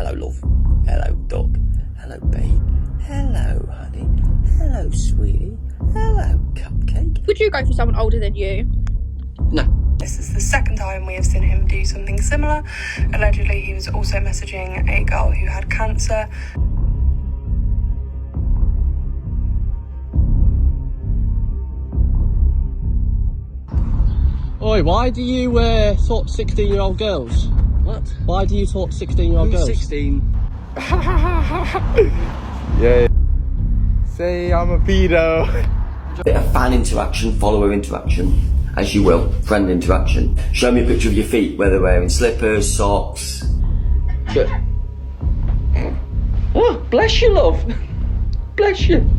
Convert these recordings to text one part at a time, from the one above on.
Hello, love. Hello, dog. Hello, babe. Hello, honey. Hello, sweetie. Hello, cupcake. Would you go for someone older than you? No. This is the second time we have seen him do something similar. Allegedly, he was also messaging a girl who had cancer. Oi, why do you talk to 16-year-old girls? What? Why do you talk to 16-year-old girls? 16? Yeah. Say I'm a pedo. Bit of fan interaction, follower interaction, as you will, friend interaction. Show me a picture of your feet, whether they're wearing slippers, socks. Good. Oh, bless you, love. Bless you.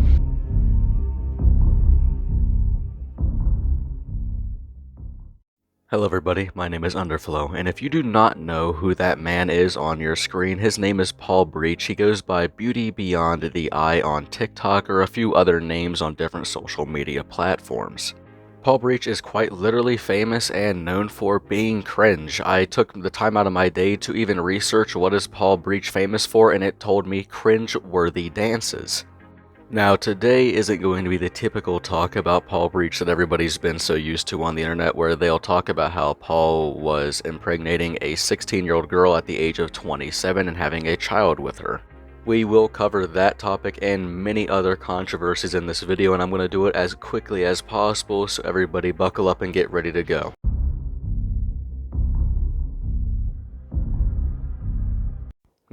Hello everybody, my name is Underflow, and if you do not know who that man is on your screen, his name is Paul Breach. He goes by Beauty Beyond the Eye on TikTok or a few other names on different social media platforms. Paul Breach is quite literally famous and known for being cringe. I took the time out of my day to even research what is Paul Breach famous for, and it told me cringe-worthy dances. Now, today isn't going to be the typical talk about Paul Breach that everybody's been so used to on the internet, where they'll talk about how Paul was impregnating a 16-year-old girl at the age of 27 and having a child with her. We will cover that topic and many other controversies in this video, and I'm going to do it as quickly as possible, so everybody buckle up and get ready to go.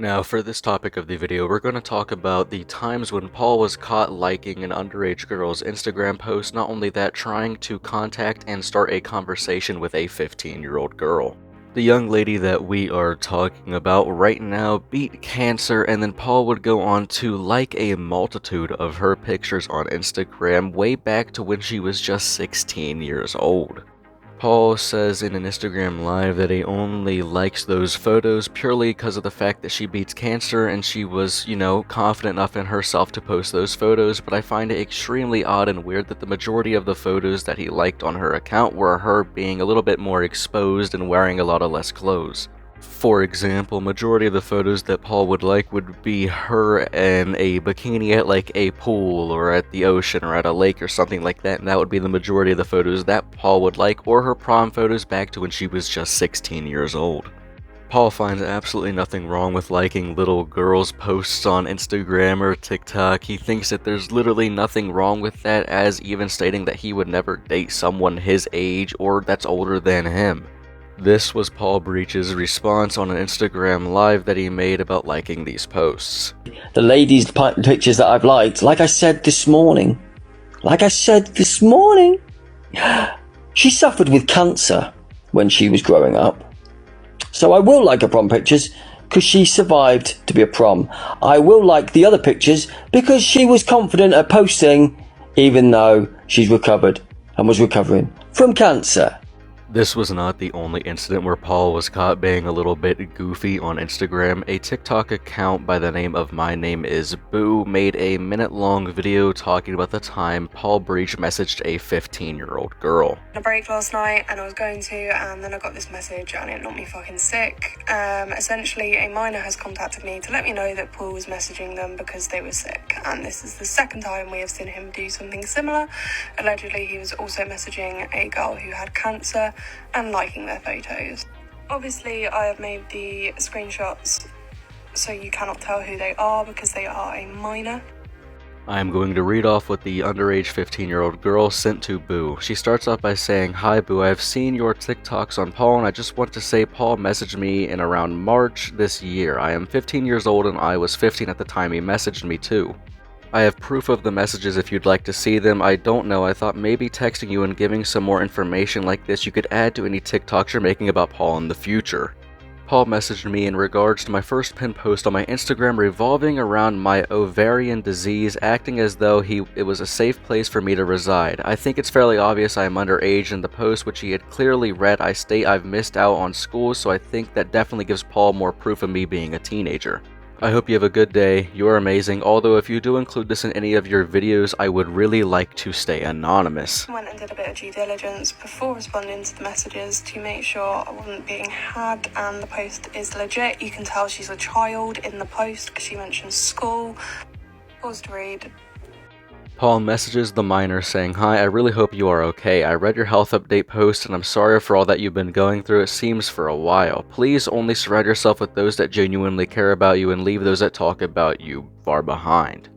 Now, for this topic of the video, we're going to talk about the times when Paul was caught liking an underage girl's Instagram post, not only that, trying to contact and start a conversation with a 15-year-old girl. The young lady that we are talking about right now beat cancer, and then Paul would go on to like a multitude of her pictures on Instagram way back to when she was just 16 years old. Paul says in an Instagram live that he only likes those photos purely because of the fact that she beats cancer and she was, confident enough in herself to post those photos, but I find it extremely odd and weird that the majority of the photos that he liked on her account were her being a little bit more exposed and wearing a lot of less clothes. For example, majority of the photos that Paul would like would be her in a bikini at like a pool or at the ocean or at a lake or something like that, and that would be the majority of the photos that Paul would like, or her prom photos back to when she was just 16 years old. Paul finds absolutely nothing wrong with liking little girls' posts on Instagram or TikTok. He thinks that there's literally nothing wrong with that, as even stating that he would never date someone his age or that's older than him. This was Paul Breach's response on an Instagram live that he made about liking these posts. The ladies' pictures that I've liked, like I said this morning, she suffered with cancer when she was growing up. So I will like her prom pictures because she survived to be a prom. I will like the other pictures because she was confident at posting, even though she's recovered and was recovering from cancer. This was not the only incident where Paul was caught being a little bit goofy on Instagram. A TikTok account by the name of My Name Is Boo made a minute-long video talking about the time Paul Breach messaged a 15-year-old girl. A break last night, and I was going to, and then I got this message and it knocked me fucking sick. Essentially, a minor has contacted me to let me know that Paul was messaging them because they were sick, and this is the second time we have seen him do something similar. Allegedly, he was also messaging a girl who had cancer and liking their photos. Obviously, I have made the screenshots so you cannot tell who they are because they are a minor. I'm going to read off what the underage 15-year-old girl sent to Boo. She starts off by saying, "Hi Boo, I've seen your TikToks on Paul, and I just want to say Paul messaged me in around March this year. I am 15 years old and I was 15 at the time he messaged me too. I have proof of the messages if you'd like to see them. I don't know, I thought maybe texting you and giving some more information like this you could add to any TikToks you're making about Paul in the future. Paul messaged me in regards to my first pinned post on my Instagram revolving around my ovarian disease, acting as though it was a safe place for me to reside. I think it's fairly obvious I am underage. In the post, which he had clearly read, I state I've missed out on school, so I think that definitely gives Paul more proof of me being a teenager. I hope you have a good day. You are amazing, although if you do include this in any of your videos, I would really like to stay anonymous. I went and did a bit of due diligence before responding to the messages to make sure I wasn't being had, and the post is legit. You can tell she's a child in the post because she mentions school. Pause to read. Paul messages the minor saying, "Hi, I really hope you are okay. I read your health update post and I'm sorry for all that you've been going through, it seems for a while. Please only surround yourself with those that genuinely care about you and leave those that talk about you far behind."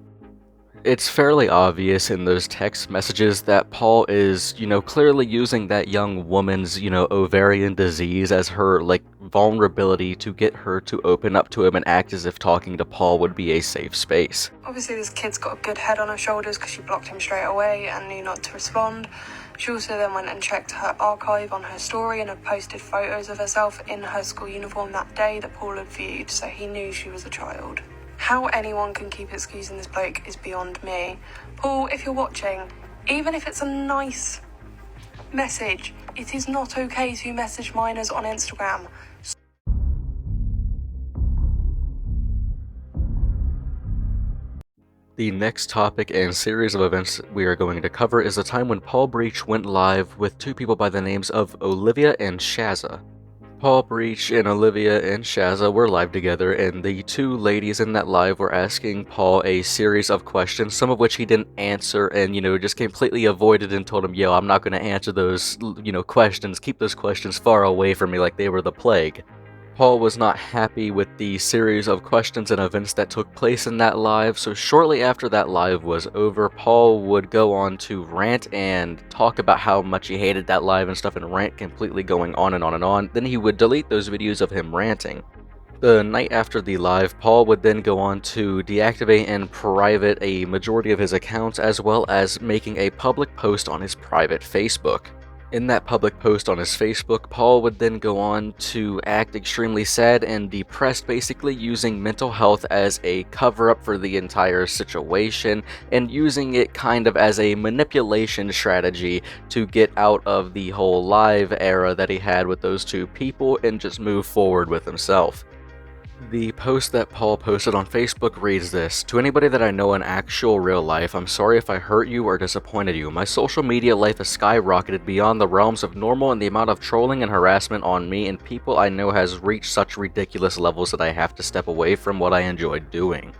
It's fairly obvious in those text messages that Paul is, clearly using that young woman's, ovarian disease as her, vulnerability to get her to open up to him and act as if talking to Paul would be a safe space. Obviously this kid's got a good head on her shoulders because she blocked him straight away and knew not to respond. She also then went and checked her archive on her story and had posted photos of herself in her school uniform that day that Paul had viewed, so he knew she was a child. How anyone can keep excusing this bloke is beyond me. Paul, if you're watching, even if it's a nice message, it is not okay to message minors on Instagram. The next topic and series of events we are going to cover is the time when Paul Breach went live with two people by the names of Olivia and Shazza. Paul Breach and Olivia and Shazza were live together, and the two ladies in that live were asking Paul a series of questions, some of which he didn't answer and, just completely avoided and told him, yo, I'm not going to answer those, questions, keep those questions far away from me like they were the plague. Paul was not happy with the series of questions and events that took place in that live, so shortly after that live was over, Paul would go on to rant and talk about how much he hated that live and stuff, and rant completely going on and on and on. Then he would delete those videos of him ranting. The night after the live, Paul would then go on to deactivate and private a majority of his accounts, as well as making a public post on his private Facebook. In that public post on his Facebook, Paul would then go on to act extremely sad and depressed, basically using mental health as a cover-up for the entire situation and using it kind of as a manipulation strategy to get out of the whole live era that he had with those two people and just move forward with himself. The post that Paul posted on Facebook reads this: "To anybody that I know in actual real life, I'm sorry if I hurt you or disappointed you. My social media life has skyrocketed beyond the realms of normal, and the amount of trolling and harassment on me and people I know has reached such ridiculous levels that I have to step away from what I enjoyed doing.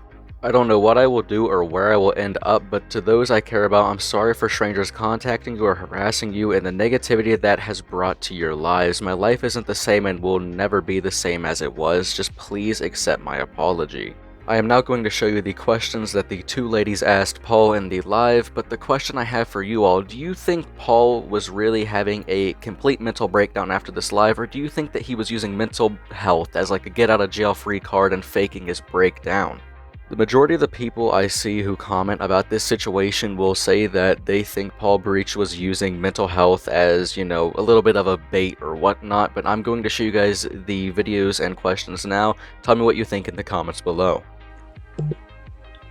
I don't know what I will do or where I will end up, but to those I care about, I'm sorry for strangers contacting you or harassing you and the negativity that has brought to your lives. My life isn't the same and will never be the same as it was. Just please accept my apology." I am now going to show you the questions that the two ladies asked Paul in the live, but the question I have for you all: do you think Paul was really having a complete mental breakdown after this live, or do you think that he was using mental health as like a get out of jail free card and faking his breakdown? The majority of the people I see who comment about this situation will say that they think Paul Breach was using mental health as, a little bit of a bait or whatnot, but I'm going to show you guys the videos and questions now. Tell me what you think in the comments below.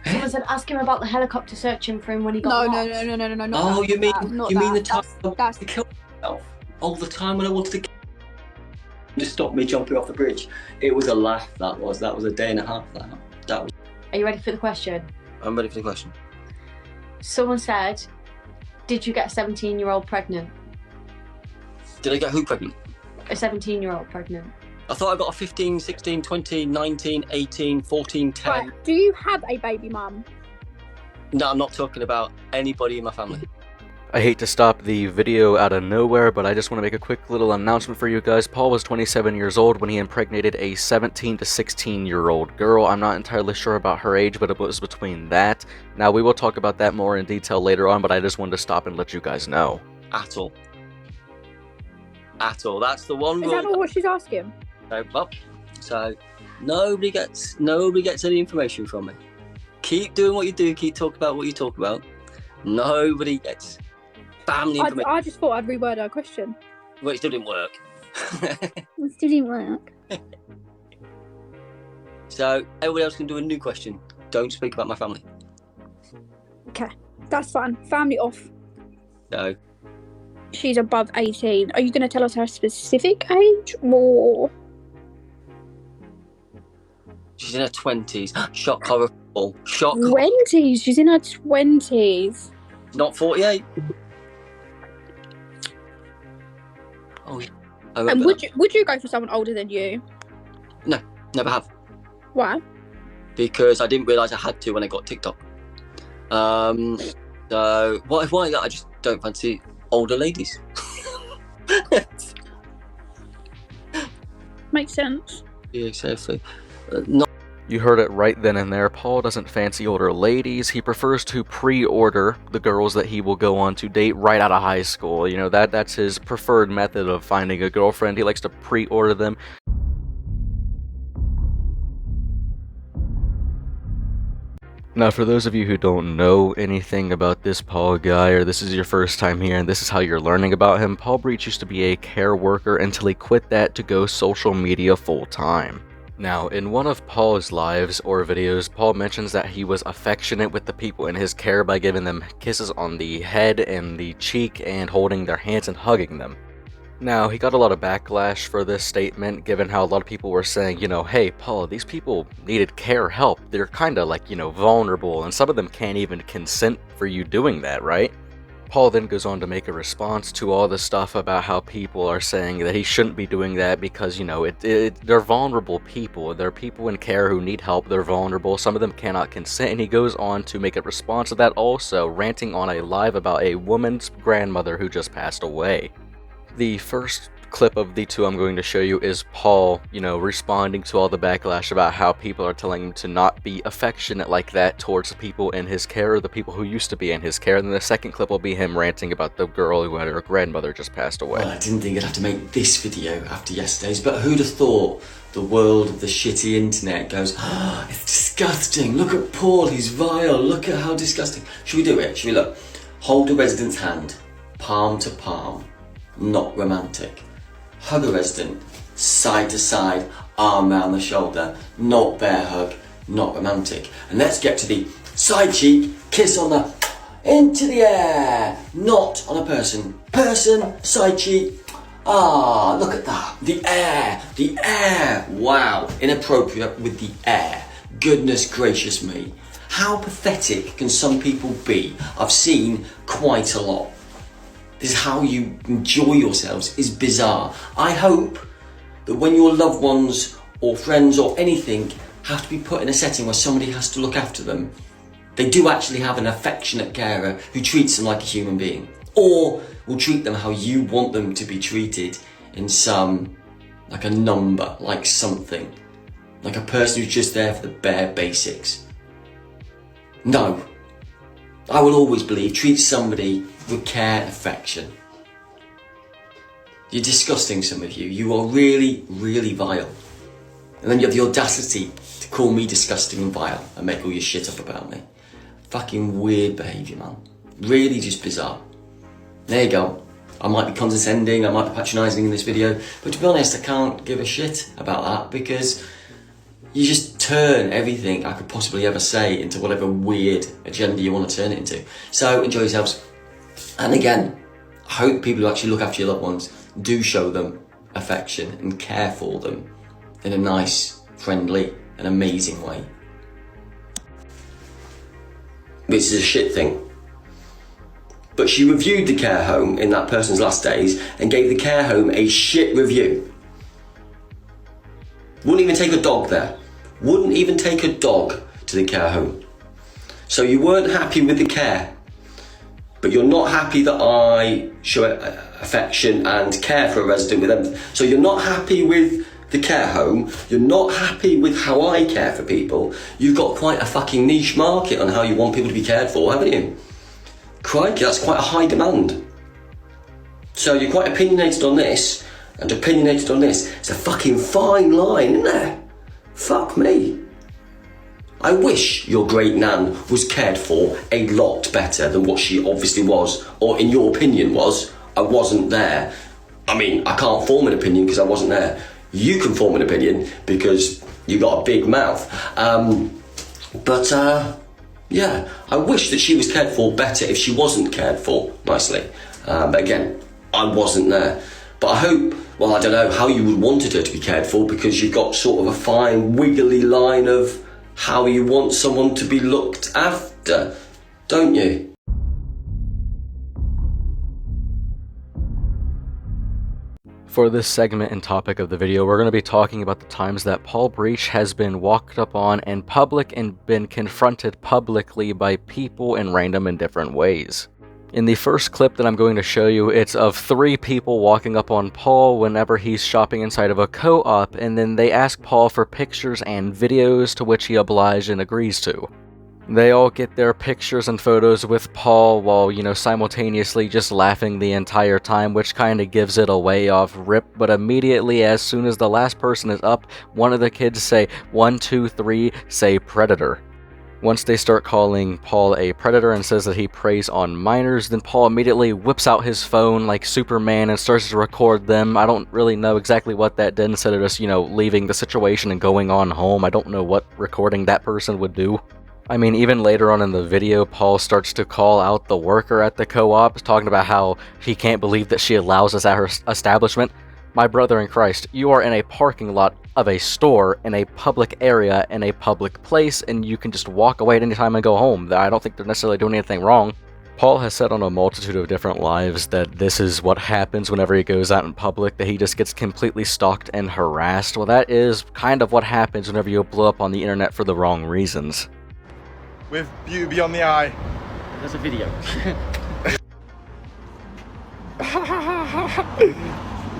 Someone said ask him about the helicopter searching for him when he got lost. No. Oh, you mean the time that's to kill myself? Oh, the time when I wanted to kill to stop me jumping off the bridge. It was a laugh, that was a day and a half, that was. Are you ready for the question? I'm ready for the question. Someone said, did you get a 17-year-old pregnant? Did I get who pregnant? A 17-year-old pregnant. I thought I got a 15, 16, 20, 19, 18, 14, 10. Right, do you have a baby mum? No, I'm not talking about anybody in my family. I hate to stop the video out of nowhere, but I just want to make a quick little announcement for you guys. Paul was 27 years old when he impregnated a 17 to 16-year-old girl. I'm not entirely sure about her age, but it was between that. Now, we will talk about that more in detail later on, but I just wanted to stop and let you guys know. At all. That's the one Is that not what she's asking? So nobody gets any information from me. Keep doing what you do, keep talking about what you talk about. Nobody gets family information. I just thought I'd reword her question. Well, it still didn't work. It still didn't work. So everybody else can do a new question. Don't speak about my family. Okay, that's fine. Family off. No. She's above 18. Are you going to tell us her specific age, or? She's in her 20s. Shock horrible. Shock. 20s. She's in her 20s. Not 48. Oh, I And would you go for someone older than you? No, never have. Why? Because I didn't realise I had to when I got TikTok. So why? I just don't fancy older ladies. Makes sense. Yeah, exactly. Not. You heard it right then and there. Paul doesn't fancy older ladies. He prefers to pre-order the girls that he will go on to date right out of high school. You know, that's his preferred method of finding a girlfriend. He likes to pre-order them. Now, for those of you who don't know anything about this Paul guy, or this is your first time here and this is how you're learning about him, Paul Breach used to be a care worker until he quit that to go social media full-time. Now, in one of Paul's lives or videos, Paul mentions that he was affectionate with the people in his care by giving them kisses on the head and the cheek and holding their hands and hugging them. Now, he got a lot of backlash for this statement, given how a lot of people were saying, you know, hey, Paul, these people needed care help. They're kind of like, you know, vulnerable, and some of them can't even consent for you doing that, right? Paul then goes on to make a response to all the stuff about how people are saying that he shouldn't be doing that because, you know, they're vulnerable people. They're people in care who need help. They're vulnerable. Some of them cannot consent. And he goes on to make a response to that also, ranting on a live about a woman's grandmother who just passed away. The first clip of the two I'm going to show you is Paul, you know, responding to all the backlash about how people are telling him to not be affectionate like that towards the people in his care, or the people who used to be in his care. And then the second clip will be him ranting about the girl who had her grandmother just passed away. Well, I didn't think I'd have to make this video after yesterday's, but who'd have thought the world of the shitty internet goes, oh, it's disgusting, look at Paul, he's vile, look at how disgusting. Should we do it? Should we look? Hold a resident's hand, palm to palm, not romantic. Hug a resident, side to side, arm round the shoulder, not bear hug, not romantic. And let's get to the side cheek, kiss on the, into the air, not on a person. Person, side cheek, ah, look at that, the air, wow, inappropriate with the air. Goodness gracious me. How pathetic can some people be? I've seen quite a lot. This is how you enjoy yourselves, is bizarre. I hope that when your loved ones or friends or anything have to be put in a setting where somebody has to look after them, they do actually have an affectionate carer who treats them like a human being, or will treat them how you want them to be treated in some, like a number, like something, like a person who's just there for the bare basics. No. I will always believe, treat somebody with care and affection. You're disgusting, some of you. You are really, really vile. And then you have the audacity to call me disgusting and vile and make all your shit up about me. Fucking weird behaviour, man. Really just bizarre. There you go. I might be condescending, I might be patronising in this video, but to be honest, I can't give a shit about that because you just turn everything I could possibly ever say into whatever weird agenda you want to turn it into. So enjoy yourselves. And again, I hope people who actually look after your loved ones do show them affection and care for them in a nice, friendly and amazing way. This is a shit thing. But she reviewed the care home in that person's last days and gave the care home a shit review. Wouldn't even take a dog there. Wouldn't even take a dog to the care home. So you weren't happy with the care, but you're not happy that I show affection and care for a resident with them. So you're not happy with the care home, you're not happy with how I care for people. You've got quite a fucking niche market on how you want people to be cared for, haven't you? Crikey, that's quite a high demand. So you're quite opinionated on this, and opinionated on this. It's a fucking fine line, isn't there? Fuck me. I wish your great nan was cared for a lot better than what she obviously was, or in your opinion was. I wasn't there. I mean, I can't form an opinion because I wasn't there. You can form an opinion because you got a big mouth. Yeah, I wish that she was cared for better if she wasn't cared for nicely. But again, I wasn't there. But I hope, well, I don't know how you would wanted her to be cared for, because you've got sort of a fine wiggly line of how you want someone to be looked after, don't you? For this segment and topic of the video, we're going to be talking about the times that Paul Breach has been walked up on in public and been confronted publicly by people in random and different ways. In the first clip that I'm going to show you, it's of 3 people walking up on Paul whenever he's shopping inside of a co-op, and then they ask Paul for pictures and videos, to which he obliges and agrees to. They all get their pictures and photos with Paul while, simultaneously just laughing the entire time, which kind of gives it away off rip, but immediately as soon as the last person is up, one of the kids say, 1, 2, 3, say predator. Once they start calling Paul a predator and says that he preys on minors, then Paul immediately whips out his phone like Superman and starts to record them. I don't really know exactly what that did, instead of just, leaving the situation and going on home. I don't know what recording that person would do. I mean, even later on in the video, Paul starts to call out the worker at the co-op, talking about how he can't believe that she allows us at her establishment. My brother in Christ, you are in a parking lot of a store, in a public area, in a public place, and you can just walk away at any time and go home. I don't think they're necessarily doing anything wrong. Paul has said on a multitude of different lives that this is what happens whenever he goes out in public, that he just gets completely stalked and harassed. Well, that is kind of what happens whenever you blow up on the internet for the wrong reasons. With beauty beyond the eye. There's a video.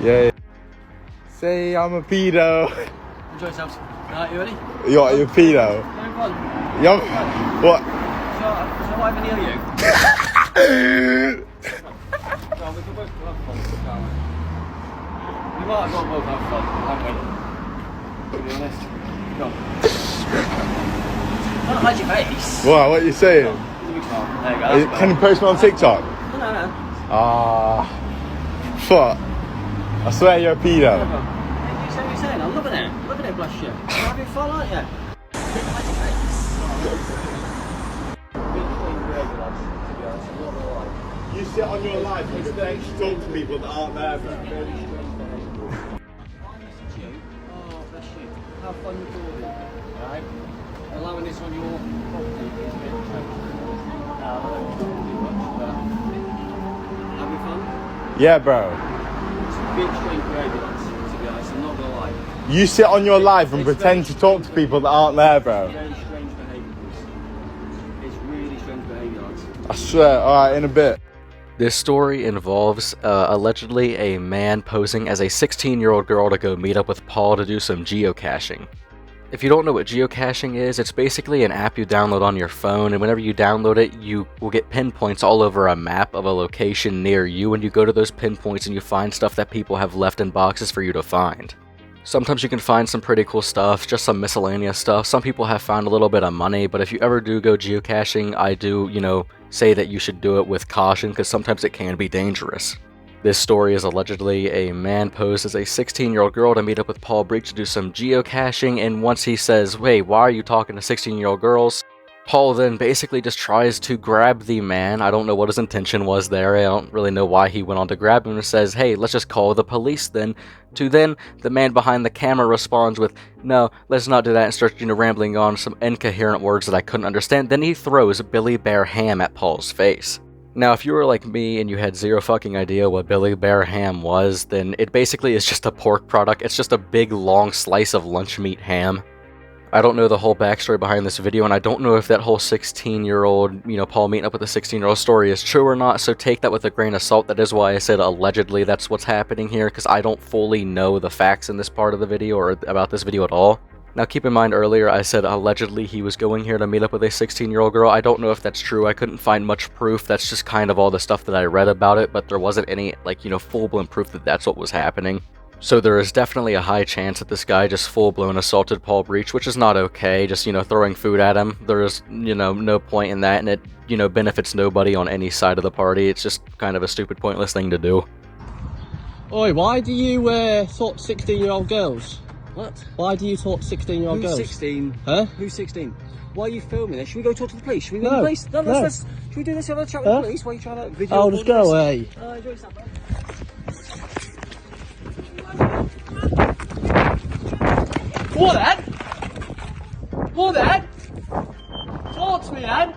Yeah. Say I'm a pedo. Enjoy yourselves. Alright, you ready? You're a pedo. Having fun? You're, what? So I near you. Well, we can both have fun, can't we? We might as well both have fun, haven't we? To be honest. Go on. Don't hide your face. What are you saying? There you go. Can you post me on TikTok? No. Fuck. I swear you're a pedo. You say what you're saying. I'm loving it. Loving it, bless you. You're having fun, aren't you? Don't hide your face. You sit on your life and pretend to talk to people that aren't there, bro. I message you. Oh, bless you. Have fun recording. Alright? Allowing this on your property is a bit having fun? Yeah, bro. It's a bit strange behaviour, lads, to be honest, I'm not gonna lie. You sit on your life and pretend to talk to people that aren't there, bro. It's very strange behaviour, It's really strange behaviour, lads. I swear, alright, in a bit. This story involves allegedly a man posing as a 16-year-old girl to go meet up with Paul to do some geocaching. If you don't know what geocaching is, it's basically an app you download on your phone, and whenever you download it, you will get pinpoints all over a map of a location near you, and you go to those pinpoints and you find stuff that people have left in boxes for you to find. Sometimes you can find some pretty cool stuff, just some miscellaneous stuff. Some people have found a little bit of money, but if you ever do go geocaching, I do, say that you should do it with caution, because sometimes it can be dangerous. This story is allegedly a man posed as a 16-year-old girl to meet up with Paul Breach to do some geocaching, and once he says, "Wait, why are you talking to 16-year-old girls?" Paul then basically just tries to grab the man. I don't know what his intention was there. I don't really know why he went on to grab him and says, "Hey, let's just call the police then." To then, the man behind the camera responds with, "No, let's not do that," and starts, rambling on some incoherent words that I couldn't understand. Then he throws Billy Bear ham at Paul's face. Now, if you were like me and you had zero fucking idea what Billy Bear ham was, then it basically is just a pork product. It's just a big, long slice of lunch meat ham. I don't know the whole backstory behind this video, and I don't know if that whole 16-year-old, Paul meeting up with a 16-year-old story is true or not, so take that with a grain of salt. That is why I said allegedly that's what's happening here, because I don't fully know the facts in this part of the video or about this video at all. Now keep in mind, earlier I said allegedly he was going here to meet up with a 16-year-old girl. I don't know if that's true. I couldn't find much proof. That's just kind of all the stuff that I read about it, but there wasn't any, full-blown proof that that's what was happening. So there is definitely a high chance that this guy just full-blown assaulted Paul Breach, which is not okay, just, throwing food at him. There is, no point in that, and it, benefits nobody on any side of the party. It's just kind of a stupid, pointless thing to do. Oi, why do you talk to 16-year-old girls? What? Why do you talk to 16-year-old girls? Who's 16? Huh? Who's 16? Why are you filming this? Should we go talk to the police? Should we go to the police? No, let's should we do this? Have a chat with the police? Why are you trying to video? I'll just go away. Enjoy yourself. What, Ed? What, Ed? Talk to me, Ed.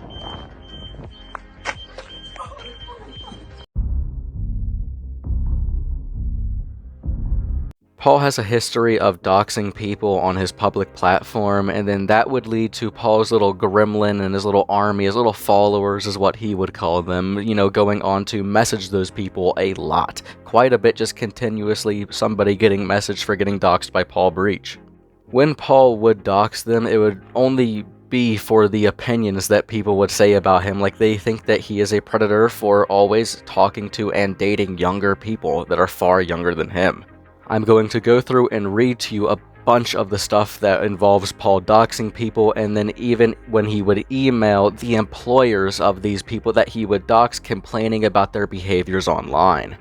Paul has a history of doxing people on his public platform, and then that would lead to Paul's little gremlin and his little army, his little followers is what he would call them, you know, going on to message those people a lot. Quite a bit, just continuously somebody getting messaged for getting doxed by Paul Breach. When Paul would dox them, it would only be for the opinions that people would say about him. Like, they think that he is a predator for always talking to and dating younger people that are far younger than him. I'm going to go through and read to you a bunch of the stuff that involves Paul doxing people, and then even when he would email the employers of these people that he would dox complaining about their behaviors online.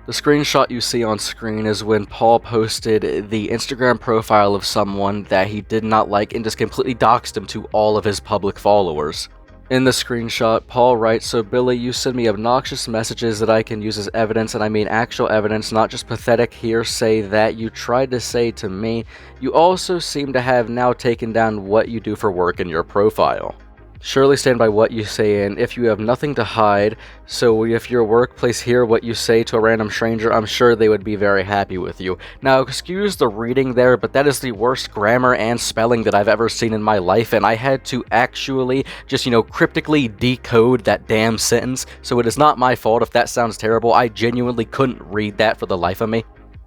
The screenshot you see on screen is when Paul posted the Instagram profile of someone that he did not like and just completely doxed him to all of his public followers. In the screenshot, Paul writes, "So Billy, you send me obnoxious messages that I can use as evidence, and I mean actual evidence, not just pathetic hearsay that you tried to say to me. You also seem to have now taken down what you do for work in your profile. Surely stand by what you say, and if you have nothing to hide, so if your workplace hear what you say to a random stranger, I'm sure they would be very happy with you." Now, excuse the reading there, but that is the worst grammar and spelling that I've ever seen in my life, and I had to actually just, cryptically decode that damn sentence, so it is not my fault if that sounds terrible. I genuinely couldn't read that for the life of me.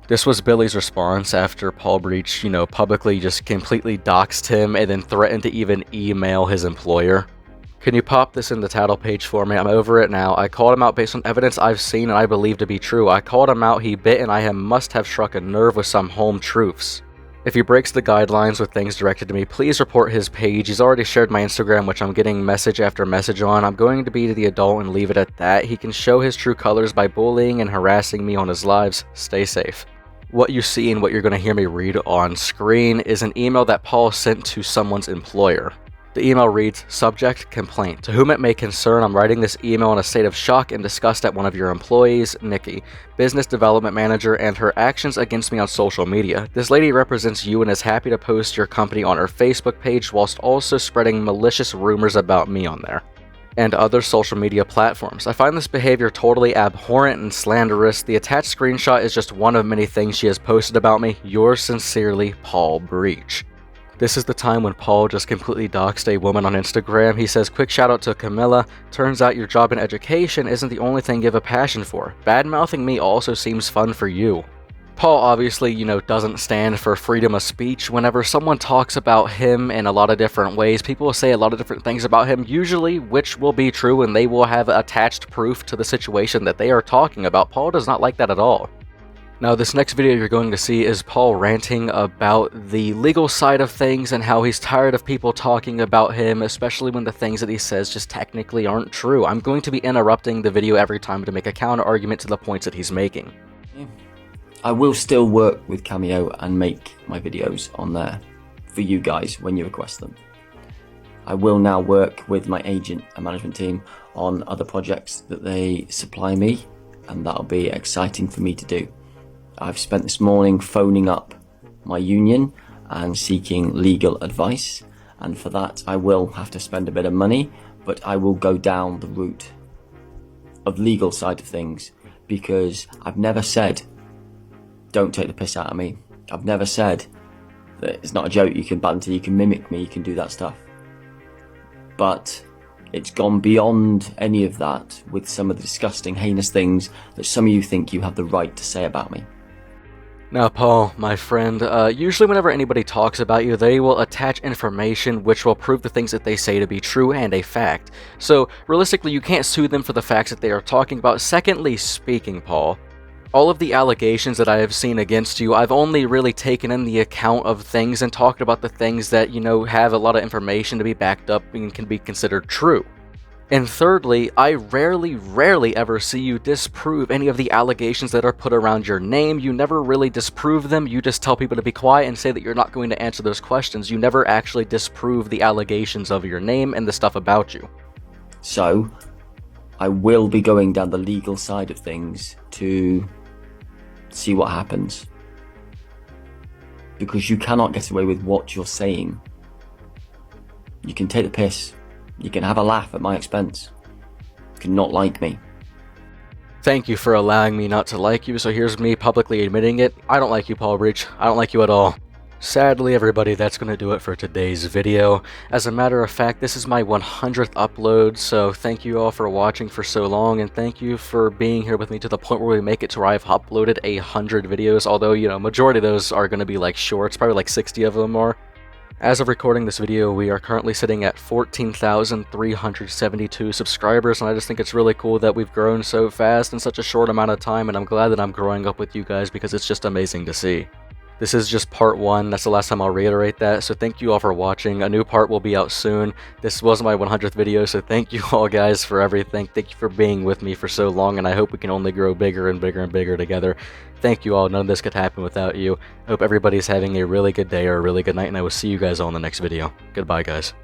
This was Billy's response after Paul Breach, publicly just completely doxed him and then threatened to even email his employer. Can you pop this in the title page for me? I'm over it now. I called him out based on evidence I've seen and I believe to be true. I called him out, he bit, and I must have struck a nerve with some home truths. If he breaks the guidelines with things directed to me, please report his page. He's already shared my Instagram, which I'm getting message after message on. I'm going to be the adult and leave it at that. He can show his true colors by bullying and harassing me on his lives. Stay safe. What you see and what you're going to hear me read on screen is an email that Paul sent to someone's employer. The email reads, "Subject, complaint. To whom it may concern, I'm writing this email in a state of shock and disgust at one of your employees, Nikki, business development manager, and her actions against me on social media. This lady represents you and is happy to post your company on her Facebook page whilst also spreading malicious rumors about me on there and other social media platforms. I find this behavior totally abhorrent and slanderous. The attached screenshot is just one of many things she has posted about me. Yours sincerely, Paul Breach." This is the time when Paul just completely doxed a woman on Instagram. He says, "Quick shout out to Camilla. Turns out your job in education isn't the only thing you have a passion for. Bad-mouthing me also seems fun for you." Paul obviously, doesn't stand for freedom of speech. Whenever someone talks about him in a lot of different ways, people will say a lot of different things about him, usually which will be true, and they will have attached proof to the situation that they are talking about. Paul does not like that at all. Now, this next video you're going to see is Paul ranting about the legal side of things and how he's tired of people talking about him, especially when the things that he says just technically aren't true. I'm going to be interrupting the video every time to make a counter argument to the points that he's making. I will still work with Cameo and make my videos on there for you guys when you request them. I will now work with my agent and management team on other projects that they supply me, and that'll be exciting for me to do. I've spent this morning phoning up my union and seeking legal advice, and for that I will have to spend a bit of money, but I will go down the route of legal side of things, because I've never said don't take the piss out of me. I've never said that it's not a joke, you can banter, you can mimic me, you can do that stuff. But it's gone beyond any of that with some of the disgusting, heinous things that some of you think you have the right to say about me. Now, Paul, my friend, usually whenever anybody talks about you, they will attach information which will prove the things that they say to be true and a fact. So, realistically, you can't sue them for the facts that they are talking about. Secondly speaking, Paul, all of the allegations that I have seen against you, I've only really taken in the account of things and talked about the things that, have a lot of information to be backed up and can be considered true. And thirdly, I rarely ever see you disprove any of the allegations that are put around your name. You never really disprove them. You just tell people to be quiet and say that you're not going to answer those questions. You never actually disprove the allegations of your name and the stuff about you. So, I will be going down the legal side of things to see what happens. because you cannot get away with what you're saying. You can take the piss. You can have a laugh at my expense. You can not like me. Thank you for allowing me not to like you, so here's me publicly admitting it. I don't like you, Paul Breach. I don't like you at all. Sadly, everybody, that's going to do it for today's video. As a matter of fact, this is my 100th upload, so thank you all for watching for so long, and thank you for being here with me to the point where we make it to where I've uploaded 100 videos, although, you know, majority of those are going to be like shorts, probably like 60 of them more. As of recording this video, we are currently sitting at 14,372 subscribers, and I just think it's really cool that we've grown so fast in such a short amount of time, and I'm glad that I'm growing up with you guys because it's just amazing to see. This is just part 1, that's the last time I'll reiterate that, so thank you all for watching. A new part will be out soon. This was my 100th video, so thank you all guys for everything. Thank you for being with me for so long, and I hope we can only grow bigger and bigger and bigger together. Thank you all, none of this could happen without you. I hope everybody's having a really good day or a really good night, and I will see you guys all in the next video. Goodbye, guys.